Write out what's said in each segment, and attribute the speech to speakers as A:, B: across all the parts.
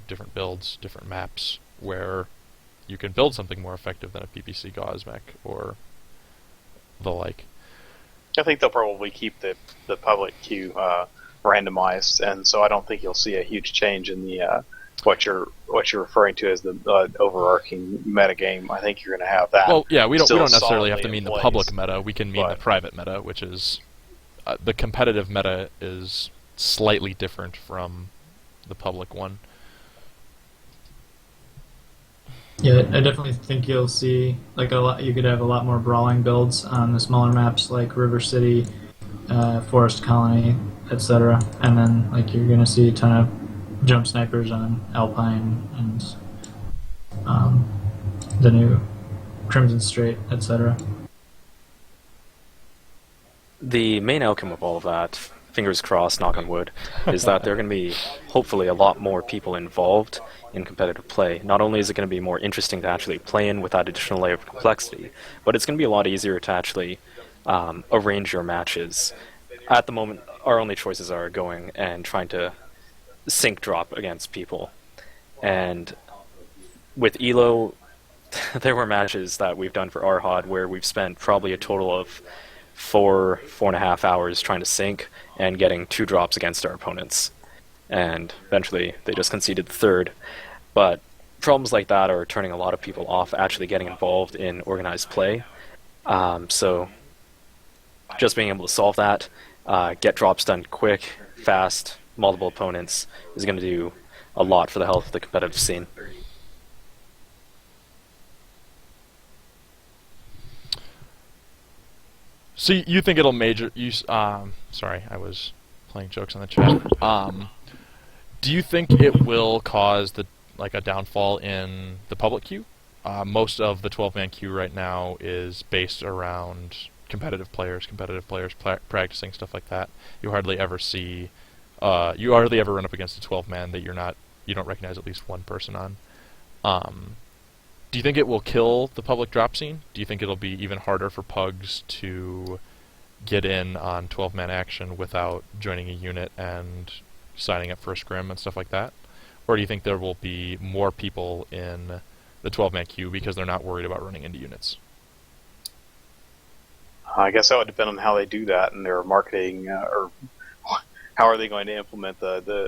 A: different builds, different maps, where you can build something more effective than a PPC Gauss-Mech or the like.
B: I think they'll probably keep the public queue randomized, and so I don't think you'll see a huge change in the what you're referring to as the overarching metagame. I think you're going to have that.
A: Well, yeah, we don't necessarily have to
B: solidly
A: mean
B: in
A: the
B: place.
A: public meta. We can mean the
B: But-
A: private meta, which is the competitive meta is slightly different from the public one.
C: Yeah, I definitely think you'll see like a lot. You could have a lot more brawling builds on the smaller maps like River City, Forest Colony, etc. And then like you're gonna see a ton of jump snipers on Alpine and the new Crimson Strait, etc.
D: The main outcome of all of that, fingers crossed, knock on wood, is that there are going to be hopefully a lot more people involved in competitive play. Not only is it going to be more interesting to actually play in with that additional layer of complexity, but it's going to be a lot easier to actually arrange your matches. At the moment, our only choices are going and trying to sync drop against people. And with ELO, there were matches that we've done for Arhad where we've spent probably a total of 4.5 hours trying to sync and getting 2 drops against our opponents. And eventually they just conceded the third. But problems like that are turning a lot of people off actually getting involved in organized play. So just being able to solve that, get drops done quick, fast, multiple opponents, is going to do a lot for the health of the competitive scene.
A: So you think it'll major? Sorry, I was playing jokes on the chat. Do you think it will cause a downfall in the public queue? Most of the 12-man queue right now is based around competitive players practicing stuff like that. You hardly ever see, you hardly ever run up against a 12-man that you don't recognize at least one person on. Do you think it will kill the public drop scene? Do you think it'll be even harder for pugs to get in on 12-man action without joining a unit and signing up for a scrim and stuff like that? Or do you think there will be more people in the 12-man queue because they're not worried about running into units?
B: I guess that would depend on how they do that and their marketing, or how are they going to implement the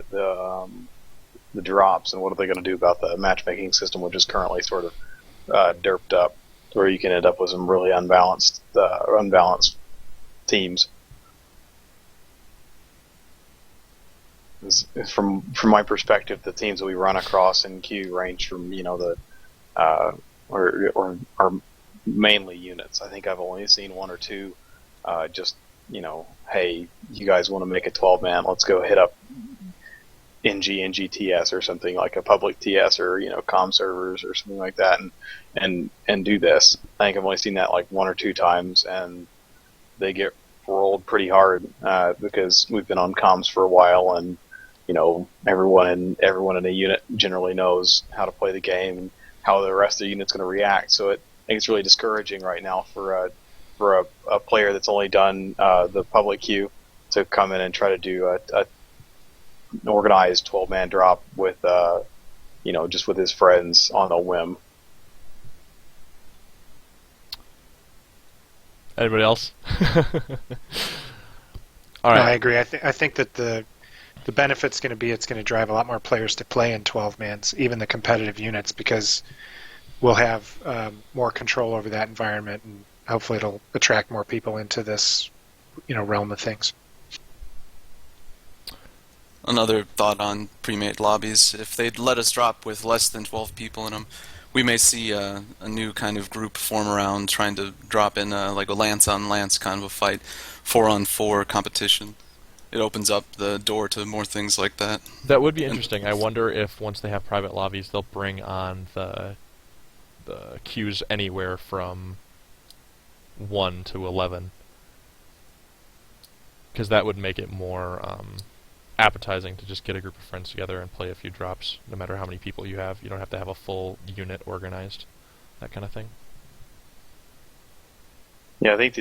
B: drops, and what are they going to do about the matchmaking system, which is currently sort of derped up, where you can end up with some really unbalanced teams. From my perspective, the teams that we run across in queue range from or are mainly units. I think I've only seen one or two. Hey, you guys want to make a 12-man? Let's go hit up NGTS or something like a public TS or comm servers or something like that, and do this. I think I've only seen that like 1 or 2 times, and they get rolled pretty hard because we've been on comms for a while, and everyone in a unit generally knows how to play the game and how the rest of the unit's going to react. So I think it's really discouraging right now for a player that's only done the public queue to come in and try to do an organized 12-man drop with just with his friends on a whim.
A: Anybody else? All
E: No,
A: right.
E: I agree. I think that the benefit's going to be it's going to drive a lot more players to play in 12-mans, even the competitive units, because we'll have more control over that environment, and hopefully it'll attract more people into this realm of things.
F: Another thought on pre-made lobbies: if they'd let us drop with less than 12 people in them, we may see a new kind of group form around trying to drop in like a lance-on-lance kind of a fight, 4-on-4 competition. It opens up the door to more things like that.
A: That would be interesting. I wonder if once they have private lobbies, they'll bring on the queues anywhere from 1 to 11, because that would make it more appetizing to just get a group of friends together and play a few drops, no matter how many people you have. You don't have to have a full unit organized, that kind of thing.
B: Yeah, I think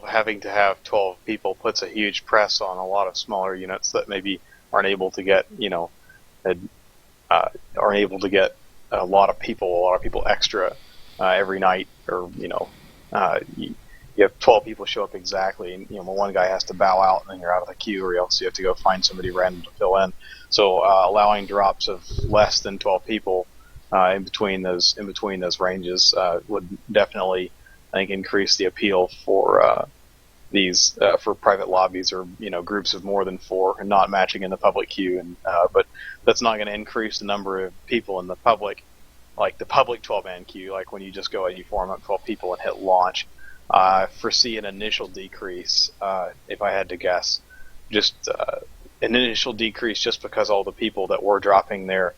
B: having to have 12 people puts a huge press on a lot of smaller units that maybe aren't able to get, are aren't able to get a lot of people extra every night, or you have 12 people show up exactly, and one guy has to bow out, and then you're out of the queue, or else you have to go find somebody random to fill in. So allowing drops of less than 12 people in between those ranges would definitely, I think, increase the appeal for these for private lobbies, or groups of more than 4, and not matching in the public queue. And but that's not going to increase the number of people in the public, like the public 12-man queue. Like when you just go and you form up 12 people and hit launch. Foresee an initial decrease, if I had to guess, just an initial decrease, just because all the people that were dropping their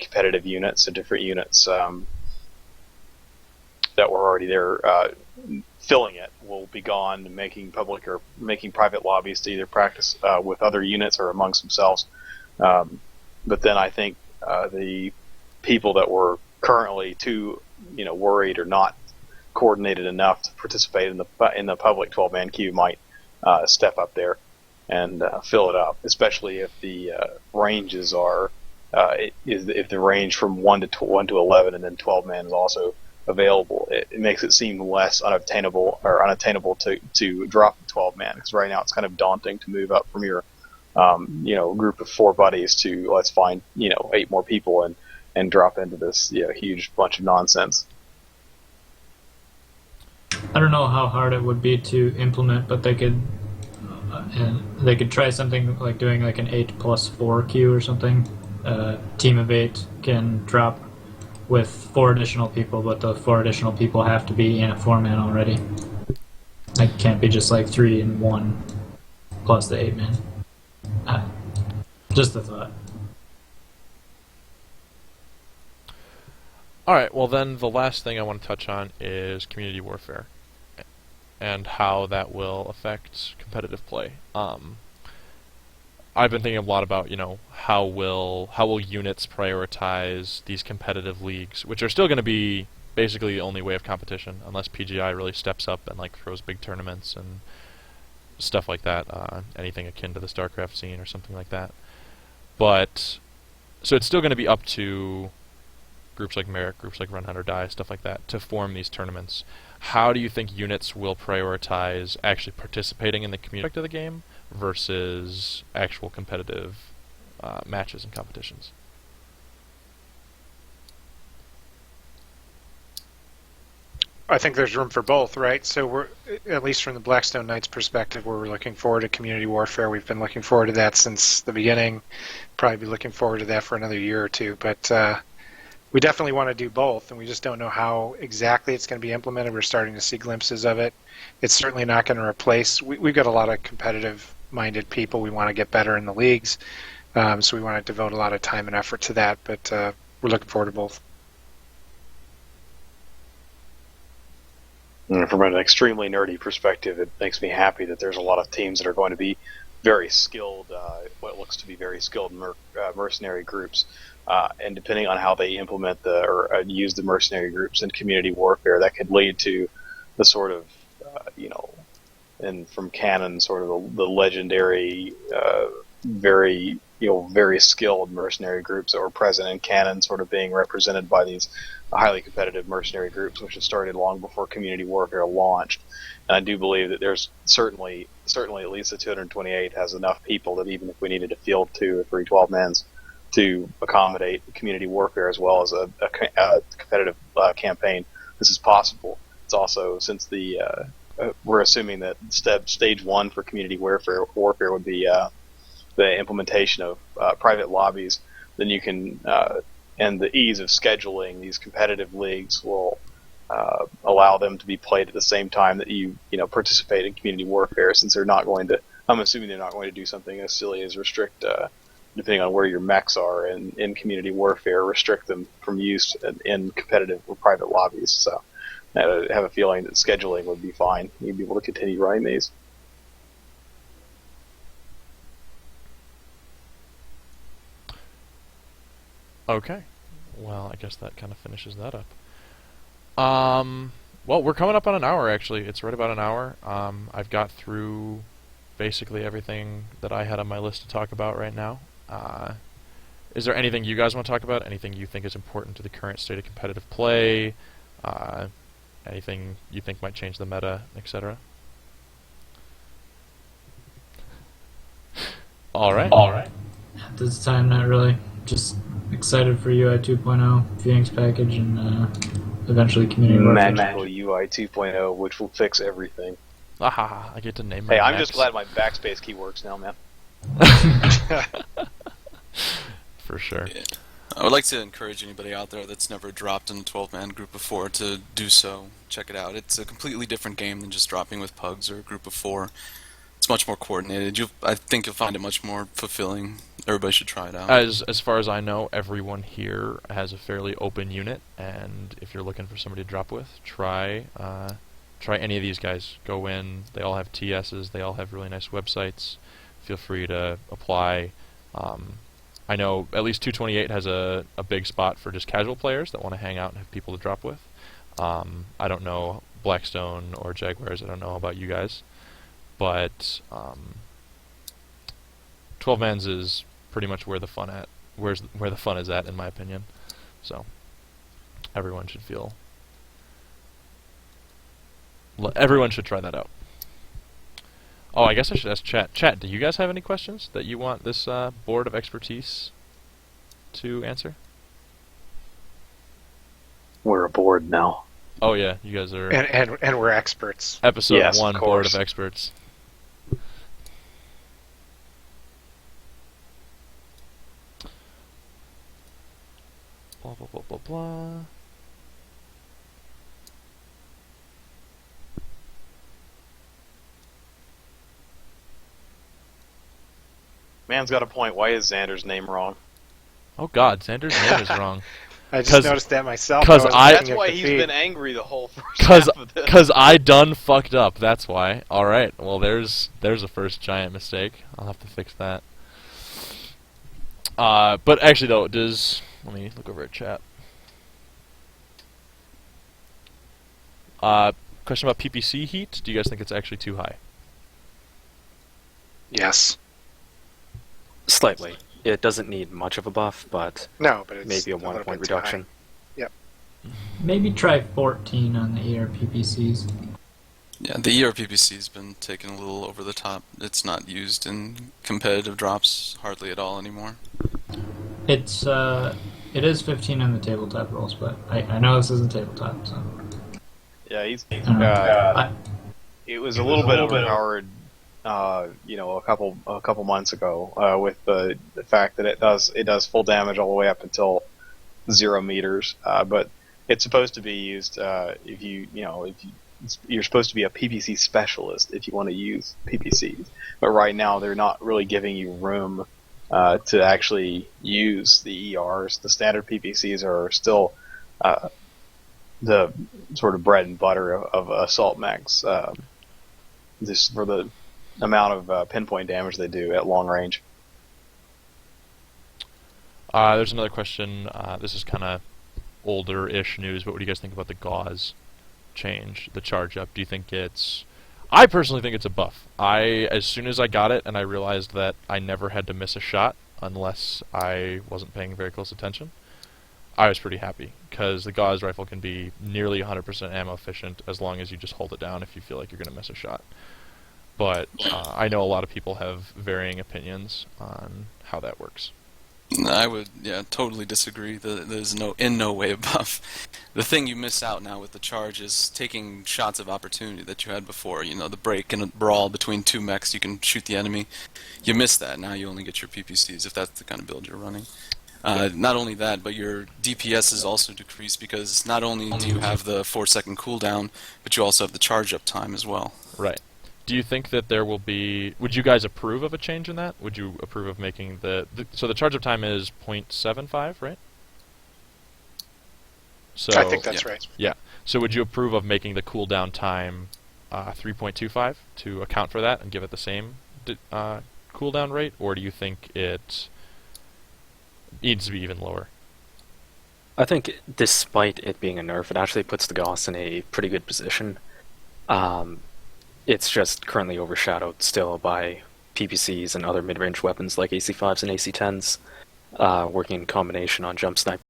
B: competitive units and different units that were already there filling it will be gone, making private lobbies to either practice with other units or amongst themselves. But then I think the people that were currently too worried or not coordinated enough to participate in the public 12-man queue might step up there and fill it up, especially if the ranges are if the range from 1 to 11 and then 12-man is also available. It makes it seem less unattainable to drop the 12-man, because right now it's kind of daunting to move up from your group of 4 buddies to let's find 8 more people and drop into this huge bunch of nonsense.
C: I don't know how hard it would be to implement, but they could try something like doing like an 8+4 queue or something. Team of 8 can drop with 4 additional people, but the 4 additional people have to be in a 4-man already. It can't be just like 3 and 1 plus the 8-man. Just a thought.
A: Alright, well then the last thing I want to touch on is community warfare and how that will affect competitive play. I've been thinking a lot about, how will units prioritize these competitive leagues, which are still going to be basically the only way of competition, unless PGI really steps up and throws big tournaments and stuff like that, anything akin to the StarCraft scene or something like that. But so it's still going to be up to groups like Merrick, groups like Run Hunt or Die, stuff like that, to form these tournaments. How do you think units will prioritize actually participating in the community aspect of the game versus actual competitive matches and competitions?
E: I think there's room for both, right? So we're, at least from the Blackstone Knights perspective, we're looking forward to community warfare. We've been looking forward to that since the beginning. Probably be looking forward to that for another year or two. But we definitely want to do both, and we just don't know how exactly it's going to be implemented. We're starting to see glimpses of it. It's certainly not going to replace. We've got a lot of competitive-minded people. We want to get better in the leagues, so we want to devote a lot of time and effort to that. But we're looking forward to both.
B: From an extremely nerdy perspective, it makes me happy that there's a lot of teams that are going to be very skilled, what looks to be very skilled mercenary groups. And depending on how they implement or use the mercenary groups in community warfare, that could lead to the sort of, and from canon, sort of the legendary, very skilled mercenary groups that were present in canon, sort of being represented by these highly competitive mercenary groups, which had started long before community warfare launched. And I do believe that there's certainly at least the 228 has enough people that even if we needed to field 2 or 3 12-mans to accommodate community warfare as well as a competitive campaign, this is possible. It's also, since we're assuming that stage 1 for community warfare would be the implementation of private lobbies, then you can, and the ease of scheduling these competitive leagues will allow them to be played at the same time that you participate in community warfare, since they're not going to, I'm assuming they're not going to do something as silly as restrict, depending on where your mechs are in community warfare, restrict them from use in competitive or private lobbies. So I have a feeling that scheduling would be fine. You'd be able to continue running these.
A: Okay. Well, I guess that kind of finishes that up. Well, we're coming up on an hour, actually. It's right about an hour. I've got through basically everything that I had on my list to talk about right now. Is there anything you guys want to talk about? Anything you think is important to the current state of competitive play? Anything you think might change the meta, etc.? All right.
C: At this time, not really. Just excited for UI 2.0, Phoenix package, and eventually community work.
B: Magical UI 2.0, which will fix everything.
A: I get to name my
B: Hey, I'm
A: Max.
B: just glad my backspace key works now, man.
A: For sure.
F: Yeah. I would like to encourage anybody out there that's never dropped in a 12-man group before to do so. Check it out. It's a completely different game than just dropping with pugs or a group of 4. It's much more coordinated. I think you'll find it much more fulfilling. Everybody should try it out.
A: As far as I know, everyone here has a fairly open unit, and if you're looking for somebody to drop with, try any of these guys. Go in. They all have TSs. They all have really nice websites. Feel free to apply. I know at least 228 has a big spot for just casual players that want to hang out and have people to drop with. I don't know Blackstone or Jaguars. I don't know about you guys, but 12-mans is pretty much where the fun is at, in my opinion. So everyone should try that out. Oh, I guess I should ask chat. Chat, do you guys have any questions that you want this board of expertise to answer?
B: We're aboard now.
A: Oh yeah, you guys are
E: and we're experts.
A: episode
B: Yes, of
A: 1 board
B: course.
A: of experts. Blah blah blah blah blah.
B: Man's got a point. Why is Xander's name wrong?
A: Oh God, Xander's name is wrong.
E: I just
A: 'Cause-
E: noticed that myself.
A: 'cause
E: wasn't
A: I-
B: That's
E: looking at
B: why
E: the
B: he's
E: feed.
B: been angry the whole first
A: Cause,
B: half of this.
A: cause I done fucked up. That's why. All right. Well, there's a first giant mistake. I'll have to fix that. But actually, though, let me look over at chat. Question about PPC heat. Do you guys think it's actually too high?
E: Yes.
D: Slightly. It doesn't need much of a buff, but
E: No, but it's
D: maybe a
E: little
D: 1 point
E: bit too high.
D: reduction.
C: Maybe try 14 on the ERPPCs.
F: Yeah, the ERPPC has been taken a little over the top. It's not used in competitive drops hardly at all anymore.
C: It is 15 on the tabletop rules, but I know this isn't tabletop, so.
B: Yeah, he's.
C: I-
B: It was a little bit overpowered, a couple months ago, with the fact that it does full damage all the way up until 0 meters. But it's supposed to be used if you're supposed to be a PPC specialist if you want to use PPCs. But right now they're not really giving you room to actually use the ERs. The standard PPCs are still the sort of bread and butter of Assault Mechs, just for the amount of pinpoint damage they do at long range.
A: There's another question. This is kind of older-ish news, but what do you guys think about the gauze change, the charge up? Do you think it's... I personally think it's a buff. As soon as I got it and I realized that I never had to miss a shot unless I wasn't paying very close attention, I was pretty happy, because the gauze rifle can be nearly 100% ammo efficient as long as you just hold it down if you feel like you're going to miss a shot. But I know a lot of people have varying opinions on how that works.
F: I would, totally disagree. There's in no way a buff. The thing you miss out now with the charge is taking shots of opportunity that you had before. You know, the break and a brawl between 2 mechs, you can shoot the enemy. You miss that. Now you only get your PPCs if that's the kind of build you're running. Not only that, but your DPS is also decreased because not only do you have the 4-second cooldown, but you also have the charge up time as well.
A: Right. Do you think that there will be... Would you guys approve of a change in that? Would you approve of making so the charge up time is 0.75, right? So
E: I think that's right.
A: Yeah. So would you approve of making the cooldown time 3.25 to account for that and give it the same cooldown rate, or do you think it needs to be even lower?
D: I think despite it being a nerf, it actually puts the Gauss in a pretty good position. It's just currently overshadowed still by PPCs and other mid-range weapons like AC5s and AC10s. working in combination on jump snipe.